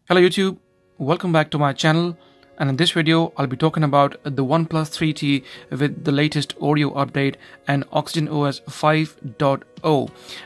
Hello YouTube, welcome back to my channel, and in this video I'll be talking about the OnePlus 3T with the latest Oreo update and OxygenOS 5.0.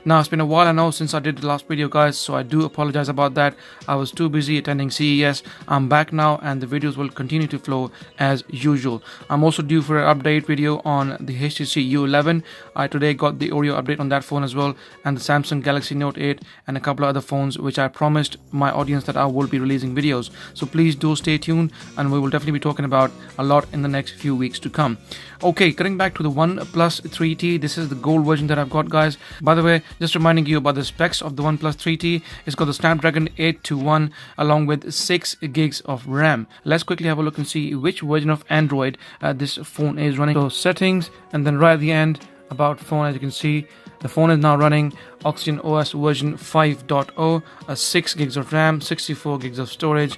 Now it's been a while I know since I did the last video guys, so I do apologize about that. I was too busy attending CES. I'm back now and the videos will continue to flow as usual. I'm also due for an update video on the HTC U11. I today got the Oreo update on that phone as well, and the Samsung Galaxy Note 8 and a couple of other phones which I promised my audience that I will be releasing videos. So please do stay tuned and we will definitely be talking about a lot in the next few weeks to come. Okay, getting back to the OnePlus 3T, this is the gold version that I've got guys. By the way, just reminding you about the specs of the OnePlus 3T. It's got the Snapdragon 821 along with 6 gigs of RAM. Let's quickly have a look and see which version of Android this phone is running. So settings, and then right at the end about the phone, as you can see, the phone is now running OxygenOS version 5.0, 6 gigs of RAM, 64 gigs of storage,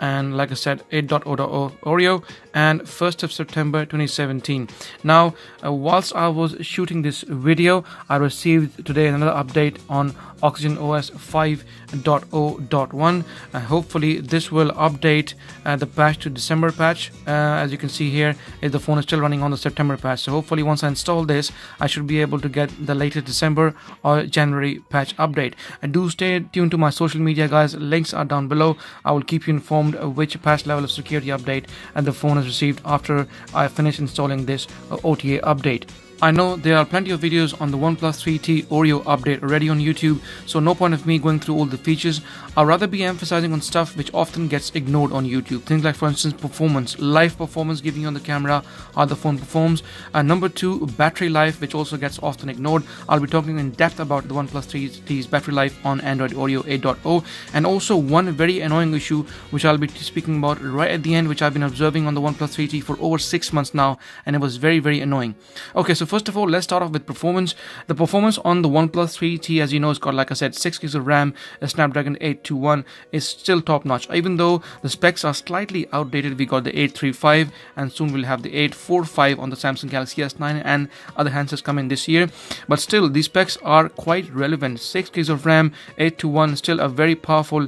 and like I said 8.0 Oreo, and 1st of September 2017. Now whilst I was shooting this video, I received today another update on OxygenOS 5.0.1, and hopefully this will update the patch to December patch. As you can see here, the phone is still running on the September patch, so hopefully once I install this I should be able to get the latest December or January patch update. And do stay tuned to my social media guys, links are down below. I will keep you informed of which patch level of security update and the phone has received after I finish installing this OTA update. I know there are plenty of videos on the OnePlus 3T Oreo update already on YouTube, so no point of me going through all the features. I'd rather be emphasizing on stuff which often gets ignored on YouTube. Things like, for instance, performance, live performance, giving you on the camera how the phone performs. Number 2, battery life, which also gets often ignored. I'll be talking in depth about the OnePlus 3T's battery life on Android Oreo 8.0, and also one very annoying issue which I'll be speaking about right at the end, which I've been observing on the OnePlus 3T for over 6 months now, and it was very annoying. Okay, so first of all, let's start off with performance. The performance on the OnePlus 3T, as you know, it's got, like I said, 6 gigs of RAM, a Snapdragon 821, is still top notch. Even though the specs are slightly outdated, we got the 835 and soon we'll have the 845 on the Samsung Galaxy S9 and other handsets coming this year. But still, these specs are quite relevant. 6 gigs of RAM, 821, still a very powerful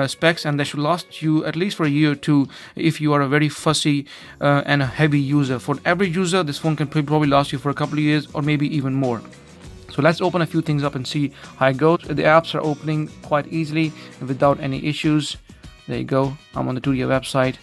specs, and they should last you at least for a year or two if you are a very fussy and a heavy user. For every user, this phone can probably last you for a couple of years or maybe even more. So let's open a few things up and see how it goes. The apps are opening quite easily without any issues. There you go, I'm on the 2D website,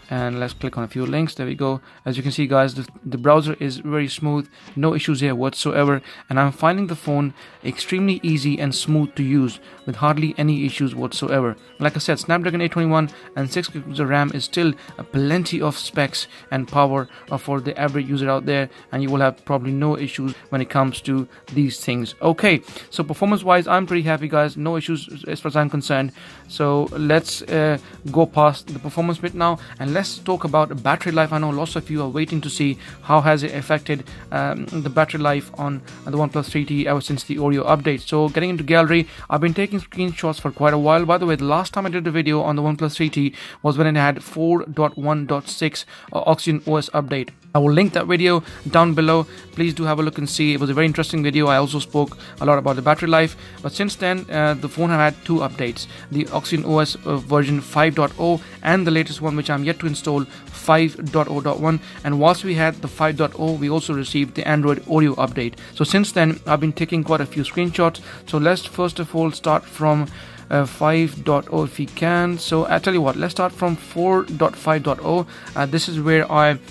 and let's click on a few links. There we go. As you can see guys, the browser is very smooth, no issues here whatsoever, and I'm finding the phone extremely easy and smooth to use with hardly any issues whatsoever. Like I said, Snapdragon 821 and 6 gigs of RAM is still plenty of specs and power for the average user out there, and you will have probably no issues when it comes to these things. Okay, so performance wise, I'm pretty happy guys, no issues as far as I'm concerned. So let's go past the performance bit now, and let's talk about battery life. I know lots of you are waiting to see how has it affected the battery life on the OnePlus 3T ever since the Oreo update. So getting into gallery, I've been taking screenshots for quite a while. By the way, the last time I did a video on the OnePlus 3T was when it had 4.1.6 OxygenOS update. I will link that video down below. Please do have a look and see. It was a very interesting video. I also spoke a lot about the battery life, but since then the phone have had 2 updates, the OxygenOS version 5.0 and the latest one which I'm yet to install, 5.0.1. and whilst we had the 5.0, we also received the Android Oreo update. So since then I've been taking quite a few screenshots. So let's first of all start from 5.0 if we can. So I tell you what, let's start from 4.5.0. This is where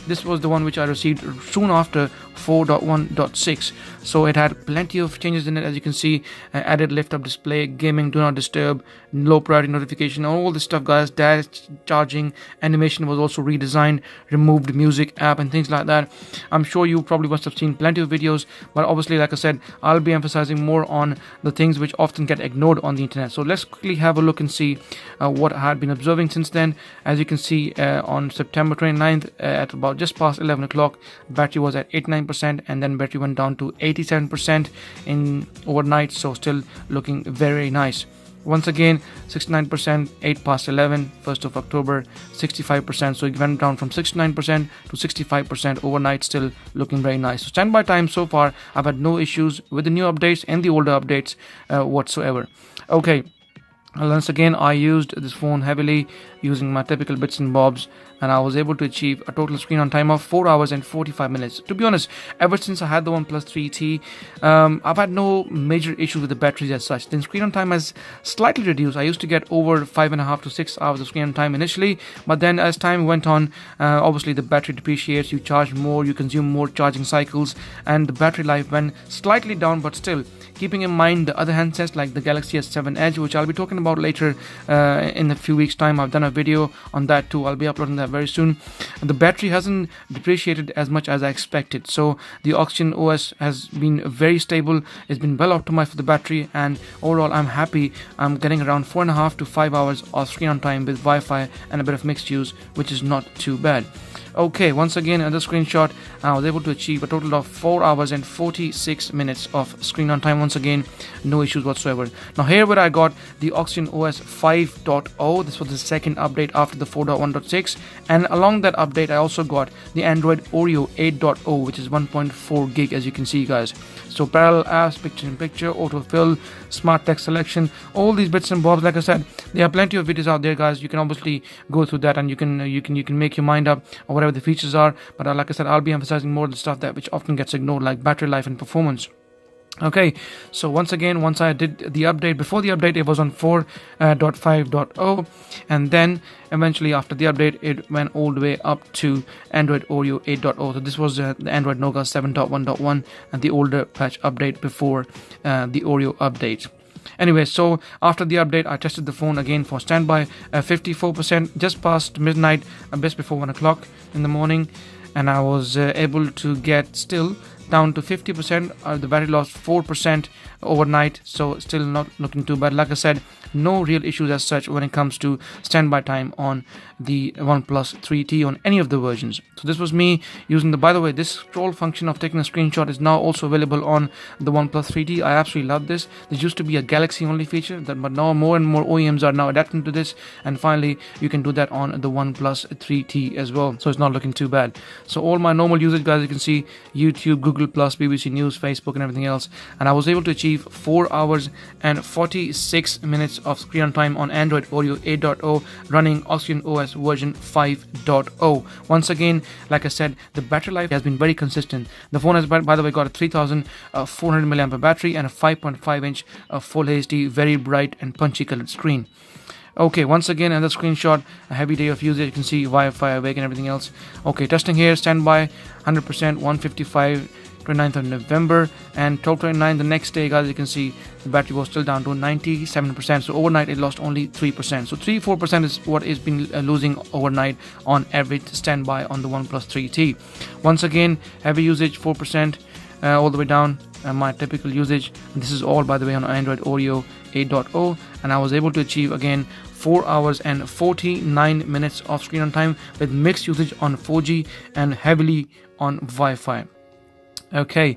this was the one which I received soon after 4.1.6. So it had plenty of changes in it. As you can see, added lift up display, gaming, do not disturb, low priority notification, all this stuff guys. Dash charging animation was also redesigned, removed music app and things like that. I'm sure you probably must have seen plenty of videos, but obviously, like I said, I'll be emphasizing more on the things which often get ignored on the internet. So let's quickly have a look and see what I had been observing since then. As you can see, on September 29th at about just past 11 o'clock, battery was at 89%, and then battery went down to 87% in overnight, so still looking very nice. Once again, 69%, 8 past 11, 1st of October, 65%. So it went down from 69% to 65% overnight, still looking very nice. So standby time so far, I've had no issues with the new updates and the older updates whatsoever. Okay. Once again, I used this phone heavily using my typical bits and bobs, and I was able to achieve a total screen on time of 4 hours and 45 minutes. To be honest, ever since I had the OnePlus 3T, I've had no major issue with the batteries as such. The screen on time has slightly reduced. I used to get over 5.5 to 6 hours of screen on time initially, but then as time went on, obviously the battery depreciates, you charge more, you consume more charging cycles, and the battery life went slightly down, but still, keeping in mind the other handsets like the Galaxy S7 Edge, which I'll be talking about later in a few weeks time. I've done a video on that too. I'll be uploading that very soon. The battery hasn't depreciated as much as I expected, so the OxygenOS has been very stable. It's been well optimized for the battery, and overall I'm happy. I'm getting around 4.5 to 5 hours of screen on time with Wi-Fi and a bit of mixed use, which is not too bad. Okay, once again, another screenshot. I was able to achieve a total of 4 hours and 46 minutes of screen on time. Once again, no issues whatsoever. Now here where I got the OxygenOS 5.0. This was the second update after the 4.1.6, and along that update I also got the Android Oreo 8.0, which is 1.4 gig, as you can see, guys. So parallel apps, picture-in-picture, autofill, smart text selection, all these bits and bobs. Like I said, there are plenty of videos out there, guys. You can obviously go through that, and you can make your mind up or whatever the features are. But like I said, I'll be emphasizing more of the stuff that which often gets ignored, like battery life and performance. Okay, so once again, once I did the update, before the update it was on 4.5.0, and then eventually after the update it went all the way up to Android Oreo 8.0. So this was the Android Nougat 7.1.1 and the older patch update before the Oreo update. Anyway, so after the update I tested the phone again for standby, 54%, just past midnight, just before 1 o'clock in the morning, and I was able to get still down to 50%. The battery lost 4% overnight, so still not looking too bad. Like I said, no real issues as such when it comes to standby time on the OnePlus 3T on any of the versions. So this was me using by the way, this scroll function of taking a screenshot is now also available on the OnePlus 3T. I absolutely love this. This used to be a Galaxy only feature, but now more and more OEMs are now adapting to this, and finally you can do that on the OnePlus 3T as well. So it's not looking too bad. So all my normal usage, guys, you can see YouTube, Google Plus, BBC News, Facebook and everything else, and I was able to achieve 4 hours and 46 minutes of screen on time on Android Oreo 8.0 running OxygenOS version 5.0. Once again, like I said, the battery life has been very consistent. The phone has, by the way, got a 3400 mAh battery and a 5.5 inch full HD, very bright and punchy colored screen. Okay, once again another screenshot, a heavy day of usage. You can see Wi-Fi awake and everything else. Okay, testing here, standby 100%, 155, 29th of November, and 12:29 the next day, guys. You can see the battery was still down to 97%, so overnight it lost only 3%. So 3-4% is what it's been losing overnight on average standby on the OnePlus 3T. Once again, heavy usage 4%, all the way down. My typical usage, and this is all by the way on Android Oreo 8.0, and I was able to achieve again 4 hours and 49 minutes of screen on time with mixed usage on 4G and heavily on Wi-Fi. Okay,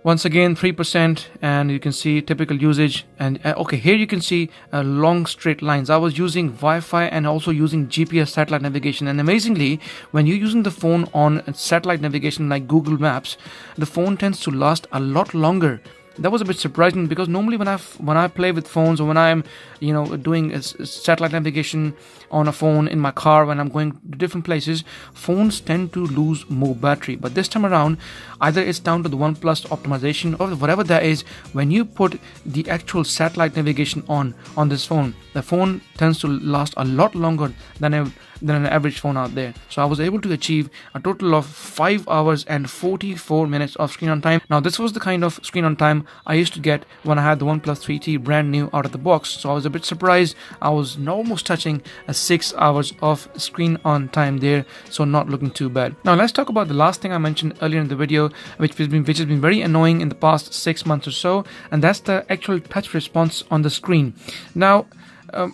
once again 3%, and you can see typical usage. And okay, here you can see long straight lines. I was using Wi-Fi and also using GPS satellite navigation, and amazingly, when you're using the phone on satellite navigation like Google Maps, the phone tends to last a lot longer. That was a bit surprising, because normally when I play with phones, or when I'm doing satellite navigation on a phone in my car when I'm going to different places, phones tend to lose more battery. But this time around, either it's down to the OnePlus optimization or whatever that is, when you put the actual satellite navigation on this phone, the phone tends to last a lot longer than an average phone out there. So I was able to achieve a total of 5 hours and 44 minutes of screen on time. Now this was the kind of screen on time I used to get when I had the OnePlus 3T brand new out of the box. So I was a bit surprised. I was almost touching 6 hours of screen on time there, so not looking too bad. Now let's talk about the last thing I mentioned earlier in the video, which has been very annoying in the past 6 months or so, and that's the actual touch response on the screen. Now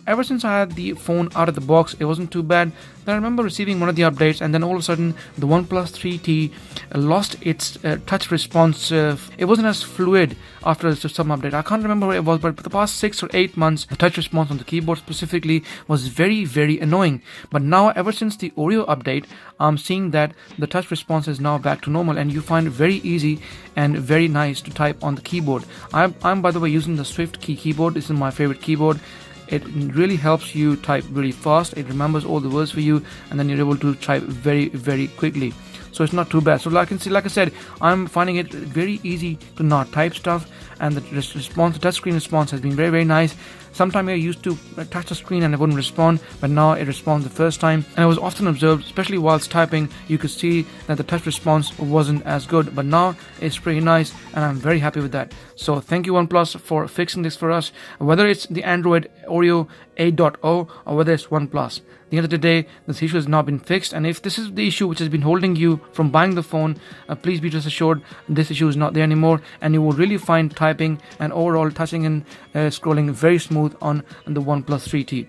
ever since I had the phone out of the box, it wasn't too bad. Then I remember receiving one of the updates, and then all of a sudden the OnePlus 3T lost its touch response. It wasn't as fluid after some update. I can't remember what it was, but for the past 6 or 8 months, the touch response on the keyboard specifically was very, very annoying. But now, ever since the Oreo update, I'm seeing that the touch response is now back to normal, and you find it very easy and very nice to type on the keyboard. I'm by the way using the Swift keyboard. This is my favorite keyboard. It really helps you type really fast. It remembers all the words for you, and then you're able to type very quickly. So it's not too bad. So like I said, I'm finding it very easy to not type stuff, and the touchscreen response has been very nice. Sometimes I used to touch the screen and it wouldn't respond, but now it responds the first time. And I was often observed, especially whilst typing, you could see that the touch response wasn't as good, but now it's pretty nice, and I'm very happy with that. So thank you OnePlus for fixing this for us, whether it's the Android Oreo 8.0 or whether it's OnePlus. At the end of the day, this issue has now been fixed, and if this is the issue which has been holding you from buying the phone, please be just assured this issue is not there anymore, and you will really find typing and overall touching and scrolling very smooth on the OnePlus 3T.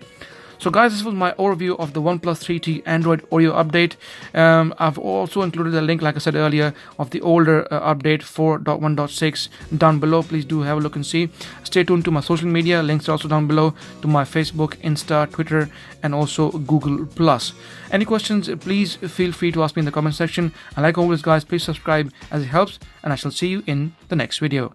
So guys, this was my overview of the OnePlus 3T Android Oreo update. I've also included a link, like I said earlier, of the older update 4.1.6 down below. Please do have a look and see. Stay tuned to my social media. Links are also down below to my Facebook, Insta, Twitter, and also Google+. Any questions, please feel free to ask me in the comment section. And like always guys, please subscribe as it helps, and I shall see you in the next video.